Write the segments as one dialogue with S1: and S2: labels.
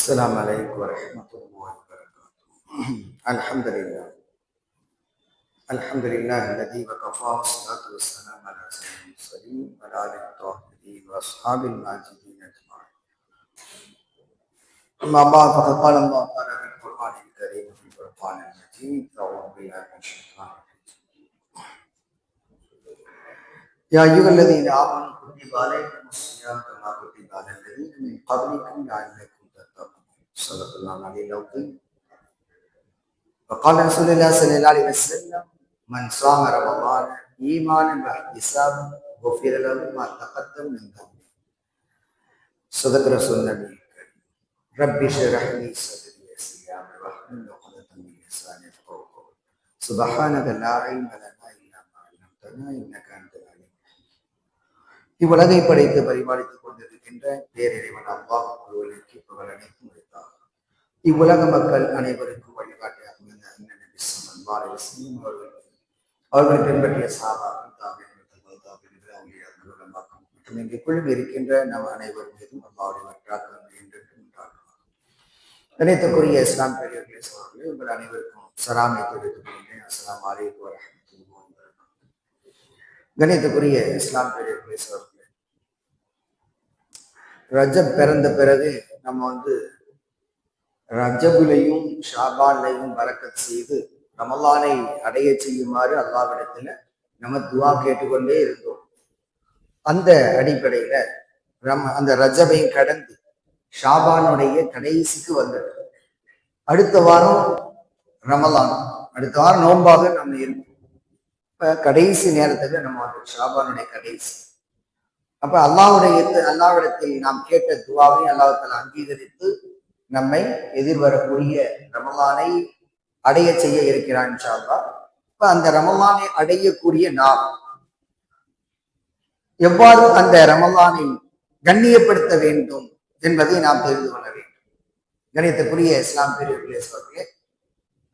S1: السلام عليكم ورحمة الله وبركاته. الحمد لله الذي وكفى والصلاة والسلام على سيد المرسلين وعلى آله الطاهرين وأصحاب الماجدين أجمعين. أما بعد فقد قال الله تعالى في القرآن الكريم وفي الفرقان المجيد أعوذ بالله من الشيطان الرجيم. يا أيها الذين آمنوا كتب عليكم الصيام كما كتب على الذين من قبلكم لعلكم تتقون. صدق الله العلي العظيم. وقال رسول الله صلى الله عليه وسلم من صام رمضان إيمانا واحتسابا غفر له ما تقدم من ذنبه. صدق رسول النبي الكريم. رب اشرح لي صدري ويسر لي أمري واحلل عقدة من لساني يفقهوا قولي. سبحانك لا علم لنا إلا ما علمتنا إنك أنت العليم. இவ்வுலகை படைத்து பரிபாலித்துக் கொண்டிருக்கின்ற பேரிறைவன் அல்லாஹ் ஒருவனுக்கு புகழ் அனைத்தும் உரித்தார். இவ்வுலக மக்கள் அனைவருக்கும் வழிகாட்டியாக அவர்களை பின்பற்றிய சாபாக்கள் மற்றும் இங்குள்ளும் இருக்கின்ற நம் அனைவரும் மீதும் அல்லாவுடைய வற்றாக்கம் என்றென்றும் உண்டாகும். கணித்துக்குரிய இஸ்லாம் பெரியவர்களே சோழர்களே, உங்கள் அனைவருக்கும் சலாமை தெரிவித்துக் கொள்கிறேன். அஸ்ஸலாமு அலைக்கும் வரஹ்மத்துல்லாஹி வபரகாத்துஹு. கணித்துக்குரிய இஸ்லாம் பெரியவர்களே சோழர்களே, ரஜப் பிறந்த பிறகு நம்ம ரஜபுலையும் ஷாபான்லையும் பரக்கத் செய்து ரமலானை அடைய செய்யுமாறு அல்லாஹ்விடத்துல நம்ம துவா கேட்டுக்கொண்டே இருந்தோம். அந்த அடிப்படையில அந்த ரஜபையும் கடந்து ஷாபானுடைய கடைசிக்கு வந்தது. அடுத்த வாரம் ரமலான், அடுத்த வாரம் நோன்பாக நம்ம இருக்கோம். இப்ப கடைசி நேரத்துல நம்ம ஷாபானுடைய கடைசி. அப்ப அல்லாஹ்விடத்தில் நாம் கேட்ட துவாவை அல்லாஹ்வுத்தாலா அங்கீகரித்து நம்மை எதிர்வரக்கூடிய ரமலானை அடைய செய்ய இருக்கிறான் இன்ஷா அல்லாஹ். இப்ப அந்த ரமலானை அடையக்கூடிய நாம் எவ்வாறு அந்த ரமலானை கண்ணியப்படுத்த வேண்டும் என்பதை நாம் தெரிந்து கொள்ள வேண்டும். கணியத்துக்குரிய இஸ்லாம் பெரியவர்களே சகோதரர்களே,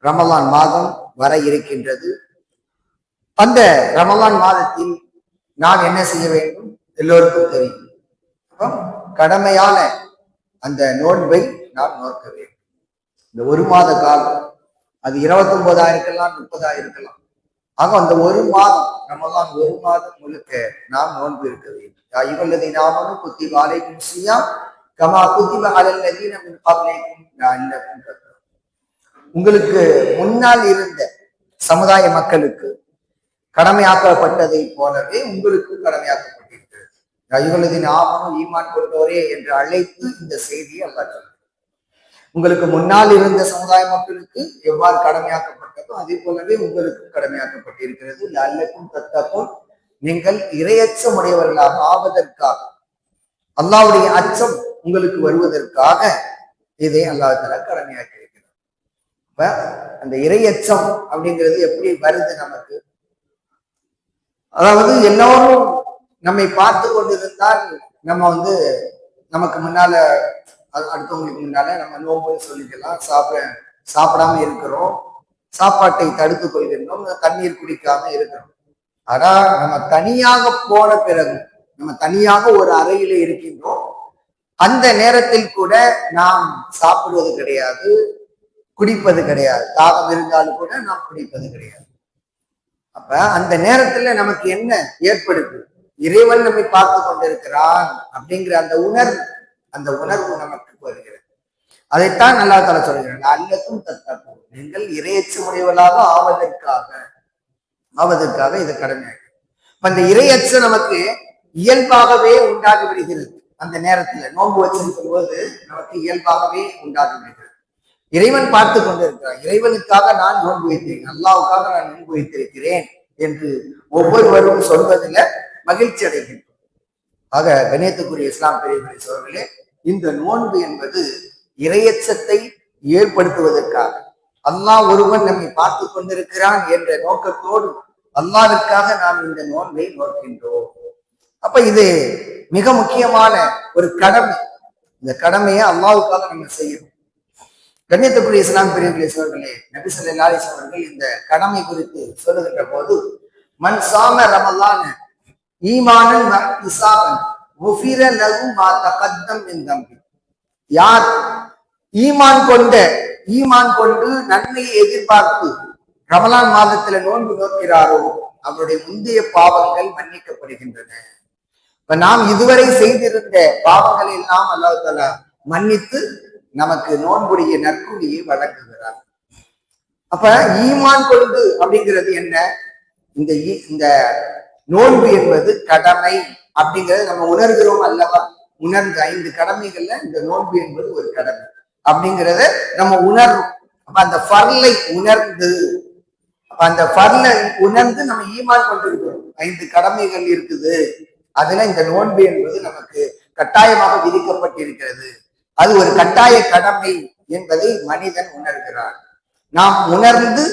S1: ரமலான் மாதம் வர இருக்கின்றது. அந்த ரமலான் மாதத்தில் நாம் என்ன செய்ய வேண்டும் எல்லோருக்கும் தெரியும். அப்போ கடமையான அந்த நோன்பை நாம் நோக்க வேண்டும். இந்த ஒரு மாத காலம், அது 29 இருக்கலாம், 30 இருக்கலாம். ஆக அந்த ஒரு மாதம் ரமலான் ஒரு மாதம் முழுக்க நாம் நோன்பு இருக்க வேண்டும். இவல்லதீன ஆமனூ குத்திப அலைக்கும் ஸியாம் கமா குத்திப அலல்லதீன மின் கப்லிக்கும் லஅல்லக்கும் தத்தகூன். உங்களுக்கு முன்னால் இருந்த சமுதாய மக்களுக்கு கடமையாக்கப்பட்டதை போலவே உங்களுக்கும் கடமையாக்கப்பட்டிருக்கிறது. இவல்லதீன ஆமனூ ஈமான் கொண்டோரே என்று அழைத்து இந்த செய்தியை அல்லாஹ் சொல்றார். உங்களுக்கு முன்னால் இருந்த சமுதாய மக்களுக்கு எவ்வாறு கடமையாக்கப்பட்டதோ அதே போலவே உங்களுக்கும் கடமையாக்கப்பட்டிருக்கிறது. லஅல்லக்கும் தத்தகூன், நீங்கள் இறையச்சம் உடையவர்களாக ஆவதற்காக, அல்லாஹ்வுடைய அச்சம் உங்களுக்கு வருவதற்காக இதை அல்லாஹ் தஆலா கடமையாக்கி இருக்கிறார். இப்ப அந்த இறையச்சம் அப்படிங்கிறது எப்படி வருது நமக்கு? அதாவது எல்லோரும் நம்மை பார்த்து கொண்டிருந்தால் நம்ம நமக்கு முன்னால அடுத்தவங்களுக்கு முன்னால நம்ம நோம்பு சொல்லிக்கலாம், சாப்பிடாம இருக்கிறோம், சாப்பாட்டை தடுத்துக் கொள்கின்றோம், தண்ணீர் குடிக்காம இருக்கிறோம். ஆனா நம்ம தனியாக போன பிறகு, நம்ம தனியாக ஒரு அறையில இருக்கின்றோம், அந்த நேரத்தில் கூட நாம் சாப்பிடுவது கிடையாது, குடிப்பது கிடையாது. தாகம் இருந்தாலும் கூட நாம் குடிப்பது கிடையாது. அப்ப அந்த நேரத்துல நமக்கு என்ன ஏற்படுது? இறைவன் நம்மை பார்த்து கொண்டிருக்கிறான் அப்படிங்கிற அந்த உணர்வு நமக்கு வருகிறது. அதைத்தான் அல்லாஹ் தஆலா சொல்கிறான், லஅல்லக்கும் தத்தகூன், நீங்கள் இறையச்சமுடையவர்களாக ஆவதற்காக இது கடமையாகும். இந்த இறையச்சம் நமக்கு இயல்பாகவே உண்டாகி விடுகிறது. அந்த நேரத்துல நோன்பு வச்சிருக்கும் போது நமக்கு இயல்பாகவே உண்டாகி விடுகிறது. இறைவன் பார்த்து கொண்டிருக்கிறான், இறைவனுக்காக நான் நோன்பு வைத்திருக்கிறேன், அல்லாஹ்வுக்காக நான் நோன்பு வைத்திருக்கிறேன் என்று ஒவ்வொருவரும் சொல்வதில் மகிழ்ச்சி அடைகின்றோம். ஆக கண்ணியத்துக்குரிய இஸ்லாம் பெரியவர்களே சகோதரர்களே, இந்த நோன்பு என்பது இறையச்சத்தை ஏற்படுத்துவதற்காக, அல்லாஹ் ஒருவன் நம்மை பார்த்து கொண்டிருக்கிறான் என்ற நோக்கத்தோடு அல்லாஹ்விற்காக நாம் இந்த நோன்பை நோக்கின்றோம். அப்ப இது மிக முக்கியமான ஒரு கடமை. இந்த கடமையை அல்லாஹ்வுக்காக நம்ம செய்யணும். கண்ணியத்துக்குரிய இஸ்லாம் பெரியவர்களே சகோதரர்களே, நபி ஸல்லல்லாஹு அலைஹி வஸல்லம் அவர்கள் இந்த கடமை குறித்து சொல்லுகின்ற போது, மன் ஸாம ரமலான ஈமானன் வஹ்திஸாபன் குஃபிர லஹு மா தகத்தம் மின் தம்பி. யார் ஈமான் கொண்டு நன்மையை எதிர்பார்த்து ரமலான் மாதத்துல நோன்பு நோக்கிறாரோ அவருடைய முந்தைய பாவங்கள் மன்னிக்கப்படுகின்றன. இப்ப நாம் இதுவரை செய்திருந்த பாவங்களை எல்லாம் அல்லாஹ் தஆலா மன்னித்து நமக்கு நோன்புடைய நற்கூலியை வழங்குகிறார். அப்ப ஈமான் கொண்டு அப்படிங்கிறது என்ன? இந்த நோன்பு என்பது கடமை அப்படிங்கிறது நம்ம உணர்கிறோம் அல்லவா? உணர்ந்து 5 கடமைகள்ல இந்த நோன்பு என்பது ஒரு கடமை அப்படிங்கிறத நம்ம உணர்றோம். அப்ப அந்த ஃபர்லை உணர்ந்து நம்ம ஈமான் கொண்டிருக்கிறோம். 5 கடமைகள் இருக்குது, அதுல இந்த நோன்பு என்பது நமக்கு கட்டாயமாக விதிக்கப்பட்டிருக்கிறது, அது ஒரு கட்டாய கடமை என்பதை மனிதன் உணர்கிறார். நாம் உணர்ந்து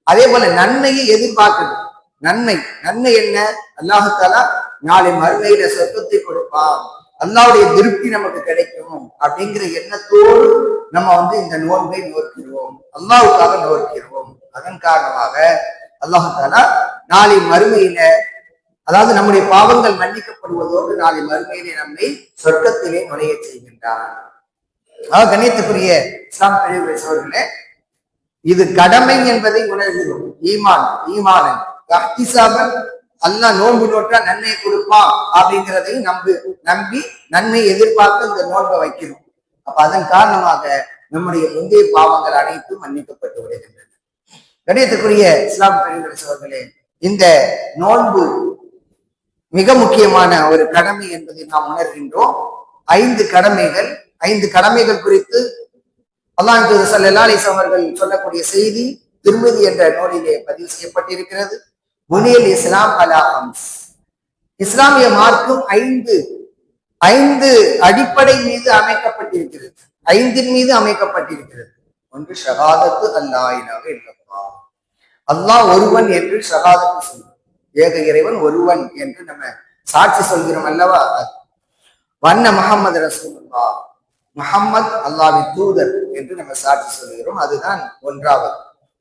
S1: அதே போல நன்மையை எதிர்பார்க்கணும். நன்மை என்ன? அல்லாஹ் தஆலா நாளை மறுமையில சொர்க்கத்தை கொடுப்பான், அல்லாஹ்வுடைய திருப்தி நமக்கு கிடைக்கும் அப்படிங்கிற எண்ணத்தோடு நம்ம இந்த நோன்பை நோக்கிறோம், அல்லாஹ்வுக்காக நோக்கிறோம். அதன் காரணமாக அல்லாஹ் தஆலா நாளை மறுமையில, அதாவது நம்முடைய பாவங்கள் மன்னிக்கப்படுவதோடு நாளை மறுமையிலே நம்மை சொர்க்கத்திலே நுழைய செய்கின்றான். கண்ணியத்துக்குரிய இஸ்லாம் பெரியவர்களே சகோதரர்களே, இது கடமை என்பதை உணர்கிறோம். ஈமானன் அல்லாஹ் நோன்பு நோட்டா நன்மையை கொடுப்பான் அப்படிங்கிறதையும் நம்பி நன்மை எதிர்பார்த்து இந்த நோன்பை வைக்கிறோம். அப்ப அதன் காரணமாக நம்முடைய முந்தைய பாவங்கள் அனைத்தும் மன்னிக்கப்பட்டு விடுகின்றன. கண்ணியத்துக்குரிய இஸ்லாம் பெரியவர்களே சகோதரர்களே, இந்த நோன்பு மிக முக்கியமான ஒரு கடமை என்பதை நாம் உணர்கின்றோம். 5 கடமைகள் குறித்து அல்லாஹ் ஸல்லல்லாஹு அலைஹி வஸல்லம் அவர்கள் சொல்லக்கூடிய செய்தி திருமதி என்ற நூலிலே பதிவு செய்யப்பட்டிருக்கிறது. புனியல் இஸ்லாம் அலா ஹம்ஸ், இஸ்லாமிய மார்க்கம் 5 அடிப்படை மீது அமைக்கப்பட்டிருக்கிறது, 5 மீது அமைக்கப்பட்டிருக்கிறது. ஒன்று ஷஹாதத்து அல்லாஹ் இலாஹ இல்லல்லாஹ், அல்லாஹ் ஒருவன் என்று ஷஹாதத்து சொல்றோம், ஏக இறைவன் ஒருவன் என்று நம்ம சாட்சி சொல்கிறோம் அல்லவா? வண்ண முஹம்மது ரசூலுல்லாஹ், முஹம்மத் அல்லாஹ்வின் தூதர் என்று நம்ம சாட்சி சொல்கிறோம். அதுதான் 1வது.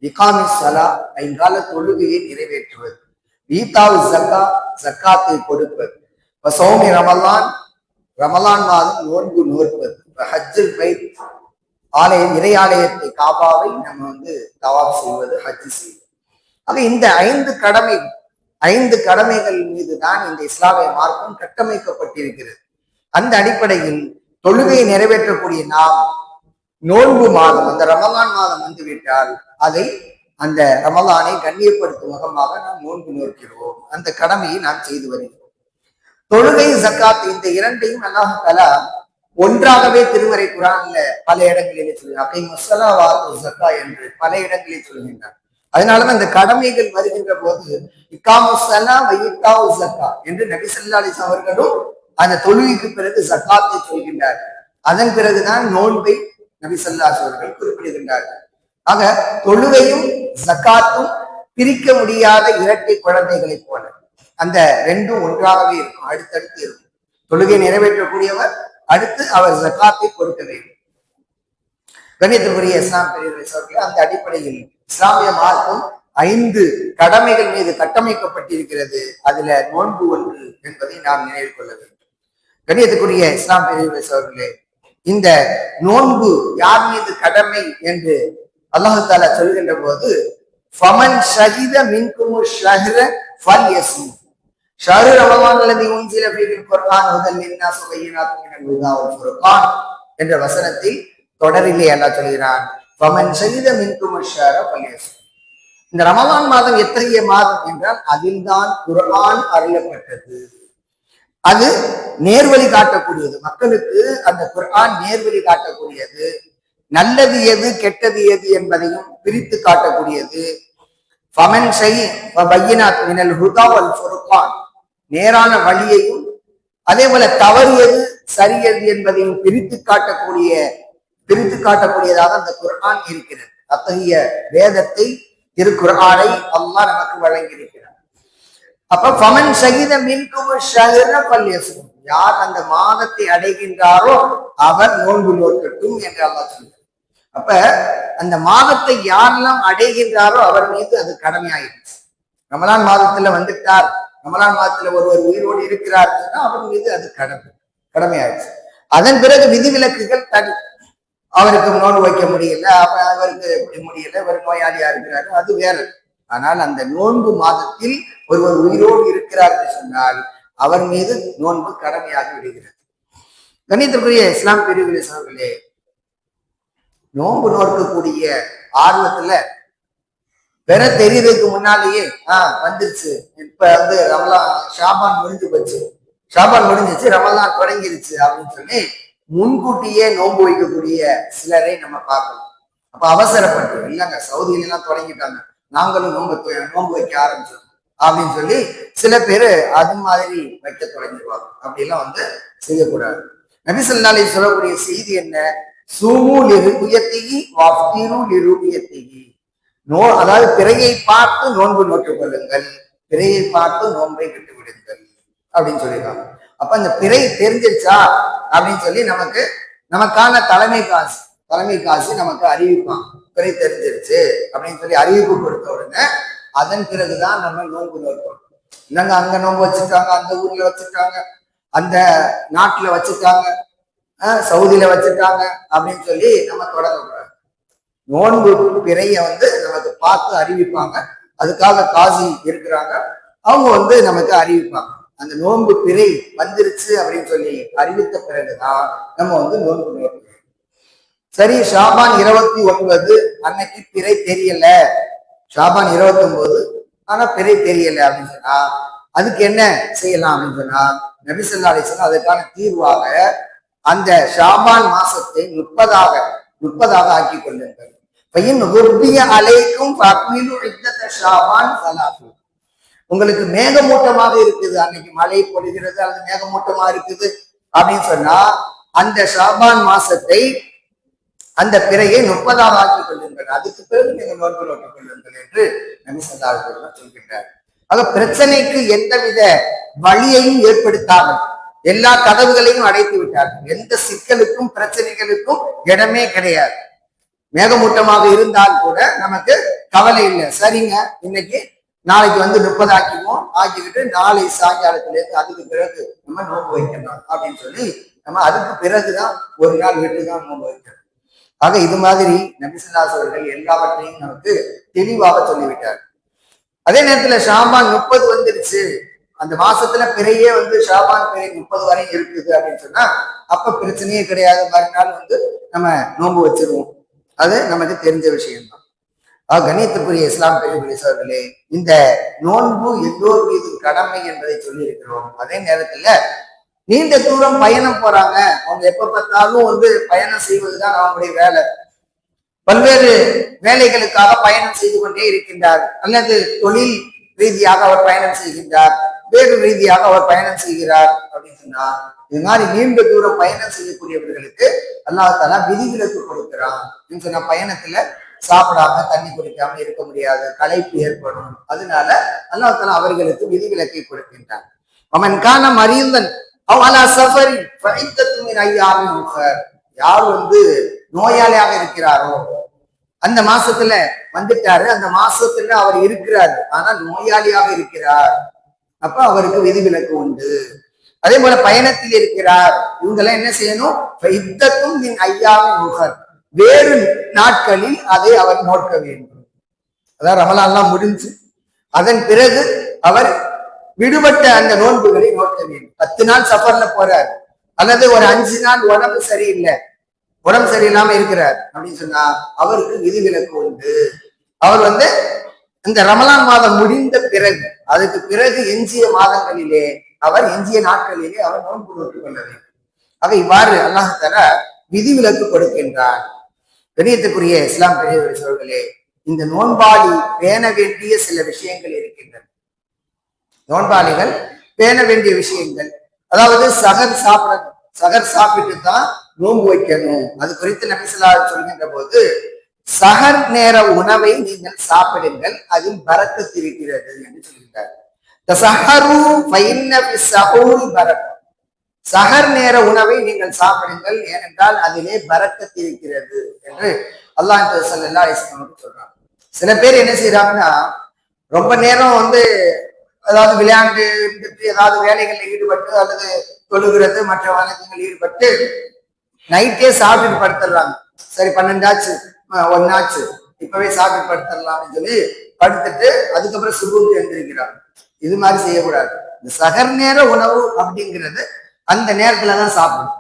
S1: இகாமிஸ் ஸலா, 5 கால தொழுகையை நிறைவேற்றுவது. ஈதாவு ஸக்கா, ஸக்காத்தை கொடுப்பது. வஸௌமி ரமலான், ரமலான் மாதம் நோன்பு நோற்பது. ஹஜ்ஜுல் பைத், இறை ஆலயத்தை காபாவை நம்ம தவாப் செய்வது, ஹஜ் செய்வது. ஆக இந்த 5 கடமைகள் மீது தான் இந்த இஸ்லாமிய மார்க்கம் கட்டமைக்கப்பட்டிருக்கிறது. அந்த அடிப்படையில் தொழுகையை நிறைவேற்றக்கூடிய நாம் நோன்பு மாதம், அந்த ரமலான் மாதம் வந்துவிட்டால் அதை அந்த ரமலானை கண்ணியப்படுத்தும் முகமாக நாம் நோன்பு நோக்கிறோம். அந்த கடமையை நாம் செய்து வருகிறோம். தொழுகை ஜக்காத் இந்த 2ஐயும் அல்லாஹ் தஆலா ஒன்றாகவே திருமறை குர்ஆன்ல பல இடங்களிலே சொல்கிறார், என்று பல இடங்களில் சொல்கின்றார். அதனாலதான் இந்த கடமைகள் வருகின்ற போது என்று நபி ஸல்லல்லாஹு அலைஹி வஸல்லம் அவர்களும் அந்த தொழுகைக்கு பிறகு ஜக்காத்தை சொல்கின்றார். அதன் பிறகுதான் நோன்பை நபி ஸல்லல்லாஹு அலைஹி வஸல்லம் அவர்கள் குறிப்பிடுகின்றார்கள். ஆக தொழுகையும் ஜக்காத்தும் பிரிக்க முடியாத இரட்டை குழந்தைகளை போல அந்த 2ம் ஒன்றாகவே இருக்கும், அடுத்தடுத்து இருக்கும். தொழுகை நிறைவேற்றக்கூடியவர், அடுத்து அவர் ஜக்காத்தை கொடுக்க வேண்டும். கண்ணியத்திற்குரிய இஸ்லாம் பெரியவர்களே, அந்த அடிப்படையில் இஸ்லாமிய மார்க்கம் 5 கடமைகள் மீது கட்டமைக்கப்பட்டிருக்கிறது. அதுல நோன்பு ஒன்று என்பதை நாம் நினைவில் கொள்ள வேண்டும். கண்ணியத்துக்குரிய இஸ்லாம் பெரியவர்களே, இந்த நோன்பு யார் மீது கடமை என்று அல்லாஹ் தஆலா சொல்கின்ற போது, ஃபமன் ஷஹித மின்குமு ஷஹ்ர ஃபல்யஸ்ம், ஷஹ்ரு ரமலான் அல்லதி உன்சில ஃபீஹில் குர்ஆன் ஹுதல் லின்னாஸ் வ பையினாத்தும் மினல் ஹுதா வல் ஃபுர்கான் என்ற வசனத்தில் தொடரிலே அல்லாஹ் சொல்கிறான், ஃபமன் ஷஹித மின்குமு ஷஹ்ர ஃபல்யஸ்ம். இந்த ரமலான் மாதம் எத்தகைய மாதம் என்றால் அதில்தான் குர்ஆன் அருளப்பட்டது. அது நேர்வழி காட்டக்கூடியது, மக்களுக்கு அந்த குர்ஆன் நேர்வழி காட்டக்கூடியது, நல்லது எது கெட்டது எது என்பதையும் பிரித்து காட்டக்கூடியது. ஃபமன் ஷஹித பையினாத் மினல் ஹுதா வல் ஃபுர்கான், நேரான வழியையும் அதே போல தவறு எது சரி எது என்பதையும் பிரித்து காட்டக்கூடியதாக அந்த குர்ஆன் இருக்கிறது. அத்தகைய வேதத்தை, திருக்குர்ஆனை அல்லாஹ் நமக்கு வழங்கியிருக்கிறார். அப்ப ஃபமன் ஷஹித மின்கும் ஷஹ்ர ஃபல்யஸ்ம், யார் அந்த மாதத்தை அடைகின்றாரோ அவர் நோன்பு நோக்கட்டும் என்று அல்லாஹ் சொல்கிறார். அப்ப அந்த மாதத்தை யாரெல்லாம் அடைகின்றாரோ அவர் மீது அது கடமையாயிடுச்சு. ரமலான் மாதத்துல வந்துட்டார், ரமலான் மாதத்துல ஒருவர் உயிரோடு இருக்கிறார், அவர் மீது அது கடமையாயிடுச்சு. அதன் பிறகு விதிவிலக்குகள் தனி. அவருக்கு நோன்பு வைக்க முடியல, அப்ப அவருக்கு எப்படி முடியல, இவர் நோயாளியா இருக்கிறாரு, அது வேற. ஆனால் அந்த நோன்பு மாதத்தில் ஒருவர் உயிரோடு இருக்கிறார் என்று சொன்னால் அவர் மீது நோன்பு கடமையாக விடுகிறது. கணிதத்துக்குரிய இஸ்லாம் பிரிவுகளை சோழர்களே, நோன்பு நோக்கக்கூடிய ஆர்வத்துல பெற தெரியறதுக்கு முன்னாலேயே வந்துருச்சு, இப்ப வந்து ரமலான் ஷாபான் முடிஞ்சு போச்சு, ஷாபான் முடிஞ்சிச்சு, ரமலான் தொடங்கிருச்சு அப்படின்னு சொல்லி முன்கூட்டியே நோன்பு வைக்கக்கூடிய சிலரை நம்ம பார்க்கலாம். அப்ப அவசரப்பட்டு இல்லைங்க சவுதியில எல்லாம் தொடங்கிட்டாங்க, நாங்களும் நோன்பு வைக்க ஆரம்பிச்சோம் அப்படின்னு சொல்லி சில பேரு அது மாதிரி வைக்க தொடங்கிடுவாங்க. அப்படிலாம் வந்து செய்யக்கூடாது. நபி ஸல்லல்லாஹு அலைஹி சொல்லக்கூடிய செய்தி என்ன? சூமூல் இருபுயத்திகி வஃப்திருல் இருபுயத்திகி. அதாவது பிறையை பார்த்து நோன்பு நோட்டுக் கொள்ளுங்கள், பிறையை பார்த்து நோன்பை விட்டு விடுங்கள் அப்படின்னு சொல்லிடுவாங்க. அப்ப அந்த பிறை தெரிஞ்சிருச்சா அப்படின்னு சொல்லி நமக்கான தலைமை காசு நமக்கு அறிவிப்பான், பிறை தெரிஞ்சிருச்சு அப்படின்னு சொல்லி அறிவிப்பு கொடுத்த உடனே அதன் பிறகுதான் நம்ம நோன்பு நோக்கணும். இல்லைங்க அங்க நோன்பு வச்சுட்டாங்க, அந்த ஊர்ல வச்சுட்டாங்க, அந்த நாட்டுல வச்சுட்டாங்க, சவுதியில வச்சுட்டாங்க அப்படின்னு சொல்லி நம்ம தொடங்கக்கூடாது. நோன்பு பிறைய வந்து நமக்கு பார்த்து அறிவிப்பாங்க, அதுக்காக காசி இருக்கிறாங்க, அவங்க வந்து நமக்கு அறிவிப்பாங்க. அந்த நோன்பு பிறை வந்துருச்சு அப்படின்னு சொல்லி அறிவித்த பிறகுதான் நம்ம வந்து நோன்பு நோக்கணும். சரி, ஷாபான் 29 அன்னைக்கு பிறை தெரியல, ஷாபான் 29 ஆனா பிறை தெரியல அப்படின்னு சொன்னா அதுக்கு என்ன செய்யலாம் அப்படின்னு சொன்னா நபி ஸல்லல்லாஹு அலைஹி வஸல்லம் அதுக்கான தீர்வாக அந்த ஷாபான் மாசத்தை 30ஆக ஆக்கி கொள்ளுங்கள். உங்களுக்கு மேகமூட்டமாக இருக்குது, அன்னைக்கு மழை பொழிகிறது அல்லது மேகமூட்டமா இருக்குது அப்படின்னு சொன்னா அந்த ஷாபான் மாசத்தை அந்த பிறையை 30ஆக ஆக்கிக் கொள்ளுங்கள், அதுக்கு பிறகு நீங்க நோன்பு நோக்கிக் கொள்ளுங்கள் என்று நபி ஸல்லல்லாஹு அலைஹி வஸல்லம் சொல்கின்றார். ஆக பிரச்சனைக்கு எந்தவித வழியையும் ஏற்படுத்தாமல் எல்லா கதவுகளையும் அடைத்து விட்டார்கள். எந்த சிக்கலுக்கும் பிரச்சனைகளுக்கும் இடமே கிடையாது. மேகமூட்டமாக இருந்தால் கூட நமக்கு கவலை இல்லை. சரிங்க, இன்னைக்கு நாளைக்கு வந்து 30 ஆக்கிக்கிட்டு நாளை சாயங்காலத்திலேருந்து அதுக்கு பிறகு நம்ம நோன்பு வைக்கணும் அப்படின்னு சொல்லி நம்ம அதுக்கு பிறகுதான் ஒரு நாள் விட்டுதான் நோன்பு வைக்கணும். ஆக இது மாதிரி நபி ஸல்லல்லாஹு அலைஹி வஸல்லம் எல்லாவற்றையும் நமக்கு தெளிவாக சொல்லிவிட்டார். அதே நேரத்துல ஷாபான் 30 வந்துருச்சு, அந்த மாசத்துல பிறையே வந்து ஷாபான் பிறை 30 வரை இருக்குது அப்படின்னு சொன்னா அப்ப பிரச்சனையே கிடையாது, மறுநாள் வந்து நம்ம நோன்பு வச்சிருவோம். அது நமக்கு தெரிஞ்ச விஷயம்தான். கணியத்துக்குரிய இஸ்லாம் பெரியவர்களே, இந்த நோன்பு எல்லோர் மீது கடமை என்பதை சொல்லி இருக்கிறோம். அதே நேரத்துல நீண்ட தூரம் பயணம் போறாங்க, அவங்க எப்ப பார்த்தாலும் வந்து பயணம் செய்வதுதான் அவங்களுடைய வேலை, பல்வேறு வேலைகளுக்காக பயணம் செய்து கொண்டே இருக்கின்றார், அல்லது தொழில் ரீதியாக அவர் பயணம் செய்கின்றார், வேறு ரீதியாக அவர் பயணம் செய்கிறார் அப்படின்னு சொன்னா இது மாதிரி நீண்ட தூரம் பயணம் செய்யக்கூடியவர்களுக்கு அல்லாஹ் தஆலா விதிவிலக்கு கொடுக்கிறான். சொன்ன பயணத்துல சாப்பிடாம தண்ணி குடிக்காம இருக்க முடியாது, களைப்பு ஏற்படும், அதனால அல்லாஹ் தஆலா அவர்களுக்கு விதிவிலக்கை கொடுக்கின்றான். அவன் கான மரியந்தன் யார் வந்து நோயாளியாக இருக்கிறாரோ அந்த மாசத்துல வந்துட்டாரு, அந்த மாசத்துல அவர் இருக்கிறாரு, ஆனா நோயாளியாக இருக்கிறார், அப்ப அவருக்கு விதிவிலக்கு உண்டு. அதே போல பயணத்தில் இருக்கிறார், இவங்கெல்லாம் என்ன செய்யணும்? வேறு நாட்களில் அதை அவர் நோக்க வேண்டும். அதாவது ரமலான்லாம் முடிஞ்சு அதன் பிறகு அவர் விடுபட்ட அந்த நோன்புகளை நோக்க வேண்டும். 10 நாள் சஃபர்ல போறார், அல்லது ஒரு 5 நாள் உடம்பு சரியில்லாம இருக்கிறார் அப்படின்னு சொன்னா அவருக்கு விதிவிலக்கு உண்டு. அவர் வந்து இந்த ரமலான் மாதம் முடிந்த பிறகு அதுக்கு பிறகு எஞ்சிய மாதங்களிலே எஞ்சிய நாட்களிலே அவர் நோன்பு நோக்கிக் கொள்ள வேண்டும். ஆக இவ்வாறு அல்லாஹ் தஆலா விதிவிலக்கு கொடுக்கின்றார். கண்ணியத்துக்குரிய இஸ்லாம் பெரியவர்களே, இந்த நோன்பாளி பேண வேண்டிய சில விஷயங்கள் இருக்கின்றன. நோன்பாளிகள் பேண வேண்டிய விஷயங்கள், அதாவது சகர் சாப்பிட்டு தான் நோன்பு வைக்கணும். அது குறித்து நபி ஸல்லல்லாஹு அலைஹி வஸல்லம் சொல்கின்ற போது சஹர் நேர உணவை நீங்கள் சாப்பிடுங்கள், அதில் பரக்கத் இருக்கிறது என்று சொல்கிறார். சஹர் நேர உணவை நீங்கள் சாப்பிடுங்கள், ஏனென்றால் அதிலே பரக்கத் இருக்கிறது என்று அல்லாஹ் ஸல்லல்லாஹு அலைஹி வஸல்லம் சொல்றாங்க. சில பேர் என்ன செய்யறாங்கன்னா ரொம்ப நேரம் வந்து அதாவது விளையாண்டு ஏதாவது வேலைகளில் ஈடுபட்டு அல்லது தொழுகிறது மற்ற வழக்கங்கள் ஈடுபட்டு நைட்டே சாப்பிட்டு படுத்துடுறாங்க. சரி 12 ஆச்சு, 1 ஆச்சு, இப்பவே சாப்பிட்டு படுத்துடலாம் அப்படின்னு சொல்லி படுத்துட்டு அதுக்கப்புறம் சுபுக்கு எழுந்திருக்கிறார். இது மாதிரி செய்யக்கூடாது. இந்த சகர் நேர உணவு அப்படிங்கிறது அந்த நேரத்துலதான் சாப்பிடணும்.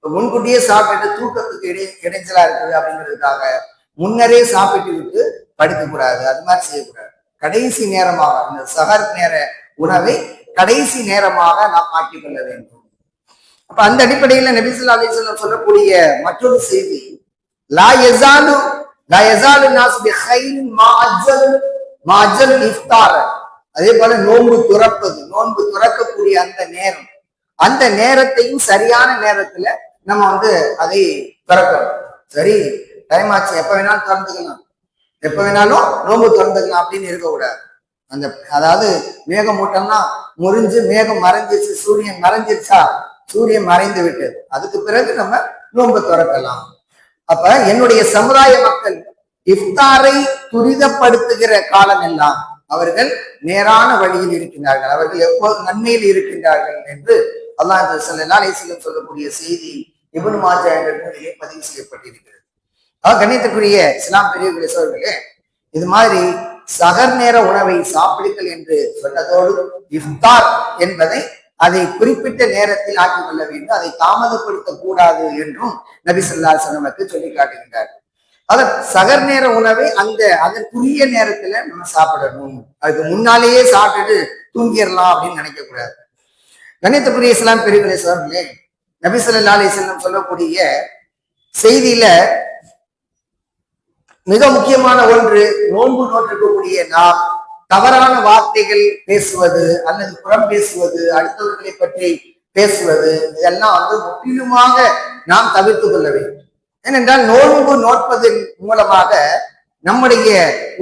S1: முன்கூட்டியே சாப்பிட்டு தூக்கத்துக்கு இடைஞ்சலா இருக்குது அப்படிங்கிறதுக்காக முன்னரே சாப்பிட்டு விட்டு படுக்க கூடாது. அது மாதிரி செய்யக்கூடாது. கடைசி நேரமாக இந்த சகர் நேர உணவை கடைசி நேரமாக நாம் மாற்றிக்கொள்ள வேண்டும். அப்ப அந்த அடிப்படையில நபி ஸல்லல்லாஹு அலைஹி வஸல்லம் சொல்லக்கூடிய மற்றொரு செய்தி, லா யஸாலு நாஸ் பி கைரின் மா அஜ்ஜல் இஃப்தார். அதே போல நோன்பு துறக்கக்கூடிய அந்த நேரம், அந்த நேரத்தையும் சரியான நேரத்துல நம்ம அதை திறக்கணும். சரி டைம் ஆச்சு, எப்ப வேணாலும் திறந்துக்கலாம், எப்ப வேணாலும் நோன்பு திறந்துக்கலாம் அப்படின்னு இருக்கக்கூடாது. அதாவது மேகமூட்டம்னா முறிஞ்சு மேகம் மறைஞ்சிச்சு, சூரியன் மறைஞ்சிருச்சா, சூரியன் மறைந்து விட்டது, அதுக்கு பிறகு நம்ம நோன்பு திறக்கலாம். அப்ப என்னுடைய சமுதாய மக்கள் இஃப்தாரை துரிதப்படுத்துகிற காலம் எல்லாம் அவர்கள் நேரான வழியில் இருக்கின்றார்கள், அவர்கள் எப்போது நன்மையில் இருக்கின்றார்கள் என்று அல்லாஹ் ஸல்லல்லாஹு அலைஹி வஸல்லம் சொல்லக்கூடிய செய்தி இப்னு மாஜா என்ற நூலிலே பதிவு செய்யப்பட்டிருக்கிறது. கண்ணியத்துக்குரிய இஸ்லாம் பெரியவர்களே சகோதரர்களே, இது மாதிரி சகர் நேர உணவை சாப்பிடுங்கள் என்று சொன்னதோடு இஃப்தார் என்பதை அதை குறிப்பிட்ட நேரத்தில் ஆக்கிக் கொள்ள வேண்டும், அதை தாமதப்படுத்த கூடாது என்றும் நபி ஸல்லல்லாஹு அலைஹி வஸல்லம் சொல்லி காட்டுகின்றார். சகர் நேர உணவை அதற்குரிய நேரத்துல நம்ம சாப்பிடணும். அதுக்கு முன்னாலேயே சாப்பிட்டுட்டு தூங்கிடலாம் அப்படின்னு நினைக்க கூடாது. கண்ணியத்துக்குரிய இஸ்லாம் பெரியவர்களே சகோதரர்களே, நபி ஸல்லல்லாஹு அலைஹி வஸல்லம் சொல்லக்கூடிய செய்தியில மிக முக்கியமான ஒன்று, நோன்பு நோற்றிருக்கக்கூடிய நாம் தவறான வார்த்தைகள் பேசுவது அல்லது புறம் பேசுவது, அடுத்தவர்களை பற்றி பேசுவது, இதெல்லாம் முற்றிலுமாக நாம் தவிர்த்து கொள்ள வேண்டும். ஏனென்றால் நோன்பு நோட்பதன் மூலமாக நம்முடைய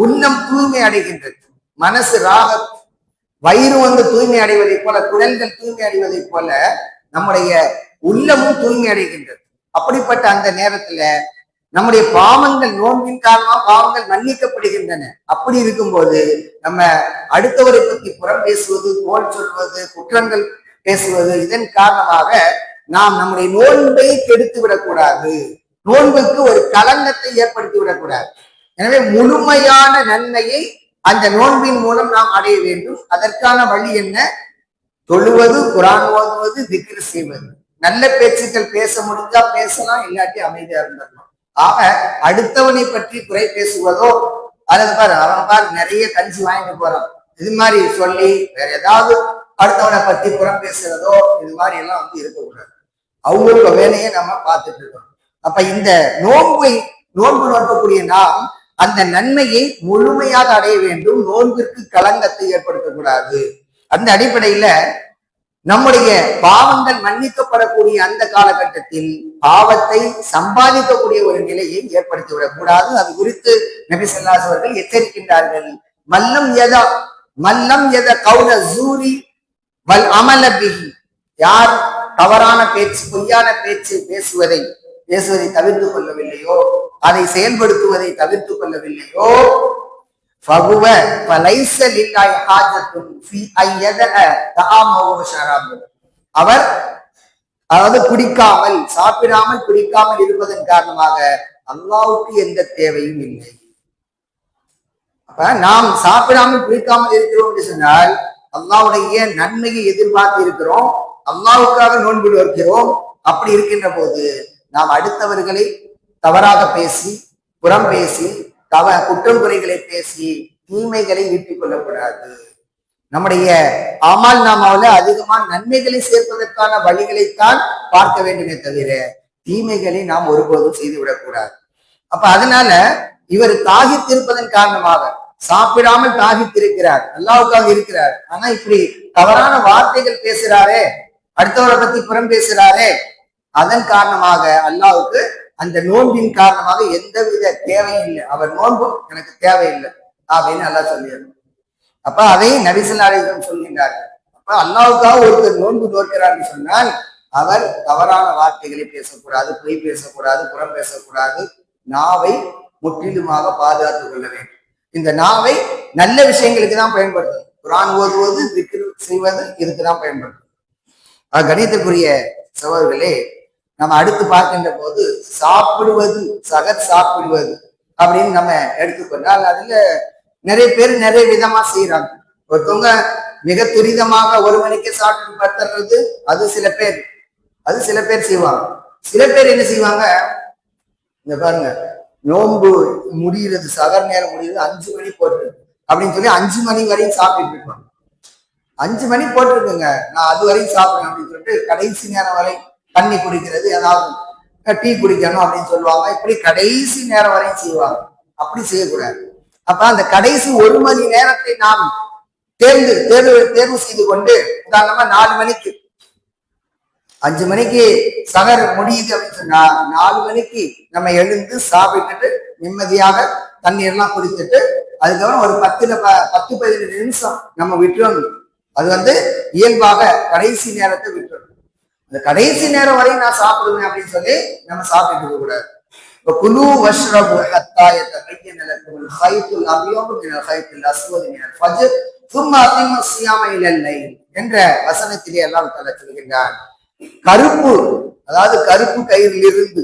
S1: உள்ளம் தூய்மை அடைகின்றது, மனசு வயிறு தூய்மை அடைவதை போல, குடல்கள் தூய்மை அடைவதை போல நம்முடைய உள்ளமும் தூய்மை அடைகின்றது. அப்படிப்பட்ட அந்த நேரத்துல நம்முடைய பாவங்கள், நோன்பின் காரணமா பாவங்கள் மன்னிக்கப்படுகின்றன. அப்படி இருக்கும்போது நம்ம அடுத்தவரை பற்றி புறம் பேசுவது, கோல் சொல்வது, குற்றங்கள் பேசுவது, இதன் காரணமாக நாம் நம்முடைய நோன்பை கெடுத்து விடக்கூடாது, நோன்புக்கு ஒரு களங்கத்தை ஏற்படுத்தி விடக்கூடாது. எனவே முழுமையான நன்மையை அந்த நோன்பின் மூலம் நாம் அடைய வேண்டும். அதற்கான வழி என்ன? தொழுவது, குர்ஆன் ஓதுவது, திக்ர் செய்வது. நல்ல பேச்சுக்கள் பேச முடிஞ்சா பேசலாம், இல்லாட்டி அமைதியா இருந்துடலாம். ஆக அடுத்தவனை பற்றி குறை பேசுவதோ அல்லது அவன் நிறைய கஞ்சி வாங்கிட்டு போறான், இது மாதிரி சொல்லி வேற ஏதாவது அடுத்தவனை பற்றி புறம் பேசுறதோ, இது மாதிரி எல்லாம் இருக்கக்கூடாது. அவங்களோட வேலையை நம்ம பார்த்துட்டு இருக்கோம். அப்ப இந்த நோன்பு நோக்கக்கூடிய நாம் அந்த நன்மையை முழுமையாக அடைய வேண்டும், நோன்பிற்கு களங்கத்தை ஏற்படுத்தக்கூடாது. அந்த அடிப்படையில நம்முடைய பாவங்கள் மன்னிக்கப்படக்கூடிய அந்த காலகட்டத்தில் பாவத்தை சம்பாதிக்கக்கூடிய ஒரு நிலையை ஏற்படுத்தி விடக்கூடாது. அது குறித்து நபி ஸல்லல்லாஹு அலைஹி அவர்கள் எச்சரிக்கின்றார்கள். மல்லம் யத கௌல ஜூரி வல் அமல பிஹி, யார் தவறான பேச்சு, பொய்யான பேச்சு பேசுவதை தவிர்த்துக் கொள்ளவில்லையோ, அதை செயல்படுத்துவதை தவிர்த்துக் கொள்ளவில்லையோ, அவர் குடிக்காமல், சாப்பிடாமல், குடிக்காமல் இருப்பதன் காரணமாக அல்லாஹ்வுக்கு எந்த தேவையும் இல்லை. அப்ப நாம் சாப்பிடாமல் குடிக்காமல் இருக்கிறோம் என்று சொன்னால் அல்லாஹ்வுடைய நன்மையை எதிர்பார்த்து இருக்கிறோம், அல்லாஹ்வுக்காக நோன்பு நோக்கிறோம். அப்படி இருக்கின்ற போது நாம் அடுத்தவர்களை தவறாக பேசி, புறம் பேசி, குற்றம் குறைகளை பேசி தீமைகளை ஈட்டிக் கொள்ளக்கூடாது. நம்முடைய அமல் நாமாவில அதிகமான நன்மைகளை சேர்ப்பதற்கான வழிகளைத்தான் பார்க்க வேண்டுமே தவிர தீமைகளை நாம் ஒருபோதும் செய்து விடக்கூடாது. அப்ப அதனால இவர் தாகித்திருப்பதன் காரணமாக சாப்பிடாமல் தாகித்திருக்கிறார், அல்லாஹ்வுக்காக இருக்கிறார், ஆனா இப்படி தவறான வார்த்தைகள் பேசுறாரே, அடுத்தவரை பத்தி புறம் பேசுறாரே, அதன் காரணமாக அல்லாஹ்வுக்கு அந்த நோன்பின் காரணமாக எந்தவித தேவையும் இல்லை, அவர் நோன்பு எனக்கு தேவையில்லை அப்படின்னு அல்லாஹ் சொல்லிடுறார். அப்ப அதை நபி ஸல்லல்லாஹு அலைஹி வஸல்லம் சொல்கின்றார்கள். அப்ப அல்லாஹ்வுக்காக ஒருத்தர் நோன்பு நோக்கிறார் சொன்னால் அவர் தவறான வார்த்தைகளை பேசக்கூடாது, பொய் பேசக்கூடாது, புறம் பேசக்கூடாது, நாவை முற்றிலுமாக பாதுகாத்துக் கொள்ள வேண்டும். இந்த நாவை நல்ல விஷயங்களுக்கு தான் பயன்படுத்தும், குர்ஆன் ஓதுவது, திக்ர் செய்வது, இதுக்கு தான் பயன்படுத்தும். கணிதத்துக்குரிய சகோதரர்களே, நம்ம அடுத்து பார்க்கின்ற போது சாப்பிடுவது, சகர் சாப்பிடுவது அப்படின்னு நம்ம எடுத்துக்கொண்டால் அதுல நிறைய பேர் நிறைய விதமா செய்யறாங்க. ஒருத்தவங்க மிக துரிதமாக 1 மணிக்கு சாப்பிட்டு பத்துறது, அது சில பேர் செய்வாங்க. சில பேர் என்ன செய்வாங்க, இந்த பாருங்க, நோன்பு முடிகிறது, சகர் நேரம் முடியுது 5 மணி போட்டு அப்படின்னு சொல்லி 5 மணி வரையும் சாப்பிட்டு இருப்பாங்க. 5 மணி போட்டிருக்குங்க, நான் அது வரையும் சாப்பிடுறேன் அப்படின்னு சொல்லிட்டு கடைசி நேரம் வரை தண்ணி குடிக்கிறது, ஏதாவது டீ குடிக்கணும் அப்படின்னு சொல்லுவாங்க. இப்படி கடைசி நேரம் வரையும் செய்வாங்க. அப்படி செய்யக்கூடாது. அப்ப அந்த கடைசி 1 மணி நேரத்தை நாம் தேர்வு செய்து கொண்டு, உதாரணமா 4 மணிக்கு 5 மணிக்கு சகர் முடியுது அப்படின்னு சொன்னா 4 மணிக்கு நம்ம எழுந்து சாப்பிட்டுட்டு நிம்மதியாக தண்ணீர்லாம் குடித்துட்டு அதுக்கப்புறம் ஒரு 10-15 நிமிஷம் நம்ம விட்டுறணும். அது இயல்பாக கடைசி நேரத்தை விட்டுறணும். அந்த கடைசி நேரம் வரையும் நான் சாப்பிடுவேன் அப்படின்னு சொல்லி நம்ம சாப்பிட்டு இருக்க கூடாது. இப்போ குலு வஷ்ரபு ஹத்தா யதபையன லக்குமுல் ஹைத்துல் அப்யது மினல் ஹைத்தில் அஸ்வதி மினல் ஃபஜ்ர் சும்ம அத்திம்மு ஸியாம இலல் லைல் என்ற வசனத்திலே அல்லாஹ் தஆலா சொல்கிறார். கருப்பு, அதாவது கருப்பு கயிறிலிருந்து,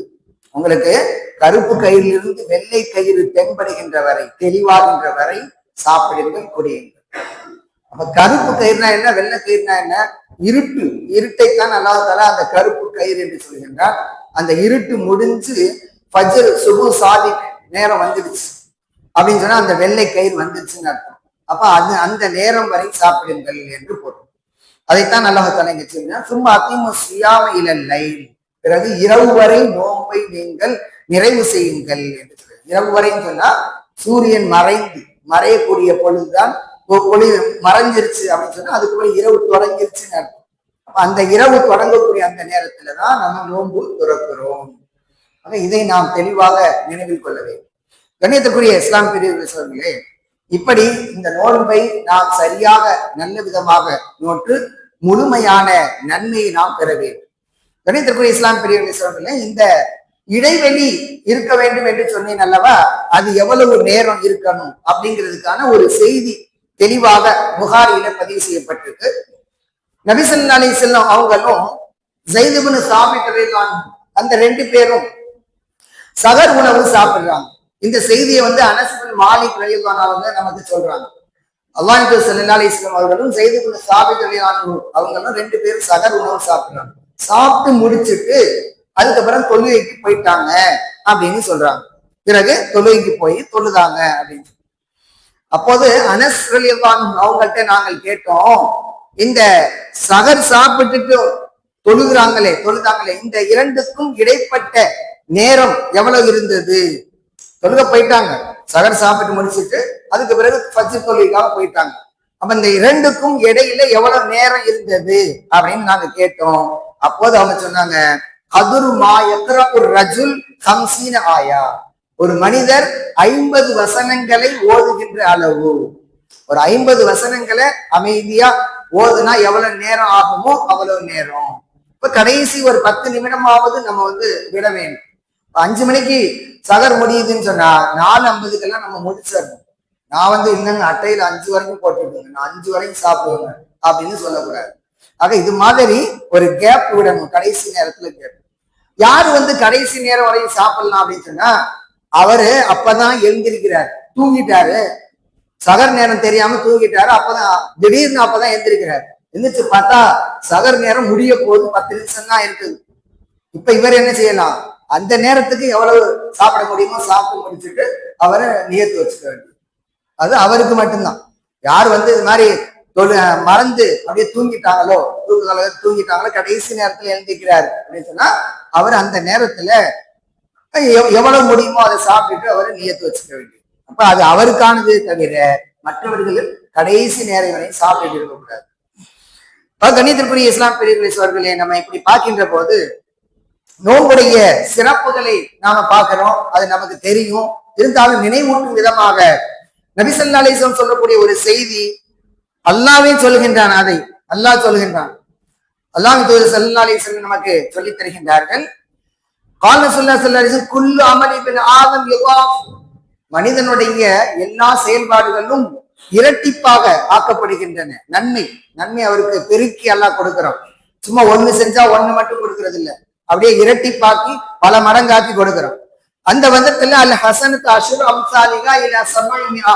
S1: உங்களுக்கு கருப்பு கயிறிலிருந்து வெள்ளை கயிறு தென்படுகின்ற வரை, தெளிவாகின்ற வரை சாப்பிடுங்கள், குடியுங்கள். அப்ப கருப்பு கயிறுனா என்ன, வெள்ளை கயிறுனா என்ன? இருட்டைத்தான் அல்லாஹ் தஆலா அந்த கருப்பு கயிறு என்று சொல்கின்றார். அந்த இருட்டு முடிஞ்சு ஃபஜ்ர் சுபு சாதிக் நேரம் வந்துடுச்சு அப்படின்னு சொன்னா அந்த வெள்ளை கயிறு வந்துடுச்சுன்னு அர்த்தம். அப்ப அந்த நேரம் வரை சாப்பிடுங்கள் என்று பொருள். அதைத்தான் அல்லாஹ் தஆலா இங்க சொல்றார். சும்மா அத்திம்மு ஸியாம இலல் லைல், பிறகு இரவு வரை நோன்பை நீங்கள் நிறைவு செய்யுங்கள் என்று சொல்றார். இரவு வரைன்னு சொன்னா சூரியன் மறையக்கூடிய பொழுதுதான், பொழுது மறைஞ்சிருச்சு அப்படின்னு சொன்னா அதுக்குள்ள இரவு தொடங்கிருச்சுன்னு அர்த்தம். அந்த இரவு தொடங்கக்கூடிய அந்த நேரத்துலதான் நம்ம நோன்பு துறக்கிறோம். இதை நாம் தெளிவாக நினைவில் கொள்ள வேண்டும். கண்ணியத்துக்குரிய இஸ்லாம் பிரிவுகளே, இப்படி இந்த நோன்பை நாம் சரியாக நல்ல விதமாக நோற்று முழுமையான நன்மையை நாம் பெற வேண்டும். கண்ணியத்துக்குரிய இஸ்லாம் பிரிவுகளே, இந்த இடைவெளி இருக்க வேண்டும் என்று சொன்னேன் அல்லவா, அது எவ்வளவு நேரம் இருக்கணும் அப்படிங்கிறதுக்கான ஒரு செய்தி தெளிவாக புகாரியில பதிவு செய்யப்பட்டிருக்கு. நபி ஸல்லல்லாஹு அலைஹி வஸல்லம் அவங்களும் ஸைத் இப்னு சாபித் ரலியல்லாஹு அன்ஹு அந்த 2 பேரும் சகர் உணவு சாப்பிடுறாங்க. இந்த செய்தியை அனஸ் இப்னு மாலிக் ரலியல்லாஹு அன்ஹு நமக்கு சொல்றாங்க. அல்லாஹ் ஸல்லல்லாஹு அலைஹி வஸல்லம் அவர்களும் ஸைத் இப்னு சாபித் ரலியல்லாஹு அன்ஹு அவங்களும் 2 பேரும் சகர் உணவு சாப்பிடுறாங்க. சாப்பிட்டு முடிச்சுட்டு அதுக்கப்புறம் தொழுகைக்கு போயிட்டாங்க அப்படின்னு சொல்றாங்க. பிறகு தொழுகைக்கு போய் தொழுதாங்க அப்படின்னு. அப்போது அனஸ் ரலியல்லாஹு அன்ஹு அவங்கள்ட்ட நாங்கள் கேட்டோம், இந்த சகர் சாப்பிட்டுட்டு தொழுதாங்களே இந்த 2க்கும் இடைப்பட்ட நேரம் எவ்வளவு இருந்தது? தொழுக போயிட்டாங்க, சகர் சாப்பிட்டு முடிச்சுட்டு அதுக்கு பிறகு ஃபஜ்ர் தொழுகைக்காக போயிட்டாங்க. அப்ப இந்த 2க்கும் இடையில எவ்வளவு நேரம் இருந்தது அப்படின்னு நாங்க கேட்டோம். அப்போது அவங்க சொன்னாங்க, கதுரு மா யக்ரஉ ரஜுல் 50 ஆயா, ஒரு மனிதர் 50 வசனங்களை ஓதுகின்ற அளவு. ஒரு 50 வசனங்களை அமைதியா ஓதுனா எவ்வளவு நேரம் ஆகுமோ அவ்வளவு நேரம். இப்ப கடைசி ஒரு 10 நிமிடமாவது நம்ம விட வேண்டும். 5 மணிக்கு சகர் முடியுதுன்னு சொன்னா 4:50க்கெல்லாம் நம்ம முடிச்சிடணும். நான் இன்னும் அட்டையில 5 வரைக்கும் போட்டுருக்கேங்க, நான் 5 வரைக்கும் சாப்பிடுவேங்க அப்படின்னு சொல்லக்கூடாது. ஆக இது மாதிரி ஒரு கேப் விடணும், கடைசி நேரத்துல கேப். யாரு கடைசி நேரம் வரையும் சாப்பிடலாம் அப்படின்னு சொன்னா, அவரு அப்பதான் எழுந்திருக்கிறாரு, தூங்கிட்டாரு, சகர் நேரம் தெரியாம தூங்கிட்டாரு, அப்பதான் எழுந்திருக்கிறாரு. எந்திரிச்சு பார்த்தா சகர் நேரம் முடிய போது 10 நிமிஷம் தான் இருக்குது. இப்ப இவர் என்ன செய்யலாம், அந்த நேரத்துக்கு எவ்வளவு சாப்பிட முடியுமோ சாப்பிட்டு முடிச்சுட்டு அவரை நியத்து வச்சுக்க வேண்டியது. அது அவருக்கு மட்டும்தான். யார் இது மாதிரி மறந்து அப்படியே தூங்கிட்டாங்களோ கடைசி நேரத்துல எழுந்திருக்கிறாரு அப்படின்னு சொன்னா அவர் அந்த நேரத்துல எவ்வளவு முடியுமோ அதை சாப்பிட்டுட்டு அவரை நியத்து வச்சுக்க வேண்டியது. அப்ப அது அவருக்கானது தவிர மற்றவர்கள் கடைசி நேரம் வரை சாப்பிட்டு இருக்கக்கூடாது. கண்ணியத்திற்குரிய இஸ்லாம் பெரியவர்களே, நம்ம இப்படி பார்க்கின்ற போது நோன்புடைய சிறப்புகளை நாம பார்க்கிறோம், அது நமக்கு தெரியும். இருந்தாலும் நினைவூட்டும் விதமாக நபி ஸல்லல்லாஹு அலைஹி வஸல்லம் சொல்லக்கூடிய ஒரு செய்தி அல்லாஹ்வே சொல்கின்றான். அதை அல்லாஹ் சொல்கின்றான். அல்லாஹ் ஸல்லல்லாஹு அலைஹி வஸல்லம் நமக்கு சொல்லித் தருகின்றார்கள். கால ஸல்லல்லாஹு அலைஹி வஸல்லம் குல்லு அமலி பின் ஆதம் யுதாஃப், மனிதனுடைய எல்லா செயல்பாடுகளும் இரட்டிப்பாக ஆக்கப்படுகின்றன. நன்மை அவருக்கு பெருக்கி அல்லாஹ் கொடுக்கிறான். சும்மா 1 செஞ்சா 1 மட்டும் கொடுக்கறது இல்ல, அப்படியே இரட்டிப்பாக்கி பல மடங்காக்கி கொடுக்கிறோம். அந்த விதத்துல அல்ல ஹசனுக்கு அஷுர் அம்சாலிகா இல்ல சமயமியா,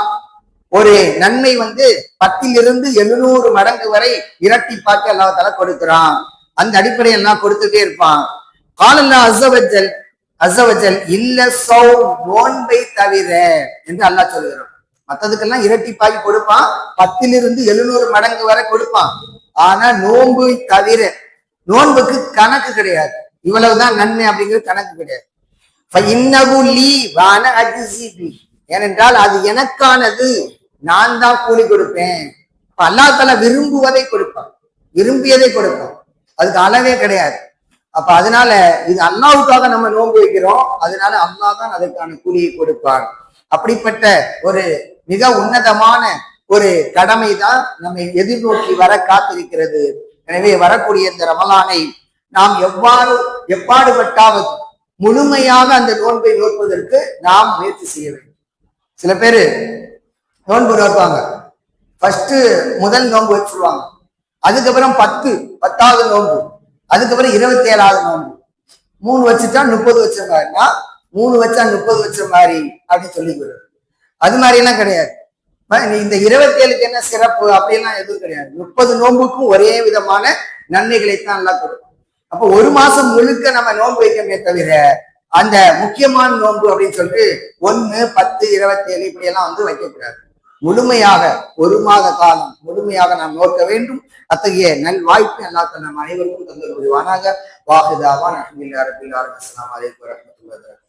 S1: ஒரு நன்மை 10 700 மடங்கு வரை இரட்டிப்பாக்கி அல்லாஹ் கொடுக்கிறான். அந்த அடிப்படையில் எல்லாம் கொடுத்துட்டே இருப்பான். காலல்லா அஸ்ஸவஜல் இல்ல நோன்பை தவிர என்று அல்லாஹ் சொல்கிறோம். மற்றதுக்கெல்லாம் இரட்டிப்பாக்கி கொடுப்பான், 10 700 மடங்கு வரை கொடுப்பான். ஆனா நோன்பு தவிர, நோன்புக்கு கணக்கு கிடையாது, இவ்வளவுதான் நன்மை அப்படிங்கிறது கணக்கு கிடையாது. ஏனென்றால் அது எனக்கானது, நான் தான் கூலி கொடுப்பேன். அல்லாஹ் தஆலா விரும்புவதை கொடுப்பான், விரும்பியதை கொடுப்பான், அதுக்கு அளவே கிடையாது. அப்ப அதனால இது அல்லாஹ்வுக்காக நம்ம நோன்பு வைக்கிறோம், அதனால அல்லாஹ் தான் அதற்கான கூலியை கொடுப்பான். அப்படிப்பட்ட ஒரு மிக உன்னதமான ஒரு கடமை தான் நம்மை எதிர்நோக்கி வர காத்திருக்கிறது. எனவே வரக்கூடிய இந்த ரமலானை நாம் எப்பாடுபட்டாவது முழுமையாக அந்த நோன்பை நோற்பதற்கு நாம் முயற்சி செய்ய வேண்டும். சில பேரு நோன்பு நோக்குவாங்க, முதல் நோன்பு வச்சிருவாங்க, அதுக்கப்புறம் 10வது நோன்பு, அதுக்கப்புறம் 27வது நோன்பு, 3 வச்சுட்டா 30 வச்ச மாதிரினா 3 வச்சா 30 வச்ச மாதிரி அப்படின்னு சொல்லிக்கிறது. அது மாதிரி எல்லாம் கிடையாது. இந்த 27க்கு என்ன சிறப்பு அப்படிலாம் எதுவும் கிடையாது. 30 நோன்புக்கும் ஒரே விதமான நன்மைகளைத்தான் எல்லாம் கொடுக்கும். அப்போ ஒரு மாசம் முழுக்க நம்ம நோன்பு வைக்கவே தவிர அந்த முக்கியமான நோன்பு அப்படின்னு சொல்லிட்டு 1, 10, 27 இப்படி எல்லாம் வைக்கக்கூடாது. முழுமையாக ஒரு மாத காலம் முழுமையாக நாம் நோக்க வேண்டும். அத்தகைய நல் வாய்ப்பு அல்லாஹ் நம் அனைவருக்கும் தந்தருவானாக. வாஹிதாவான் அல்ஹம்துலில்லாஹி ரப்பில் ஆலமீன். அஸ்ஸலாமு அலைக்கும் வரஹ்மத்துல்லாஹி வபரகாத்துஹு.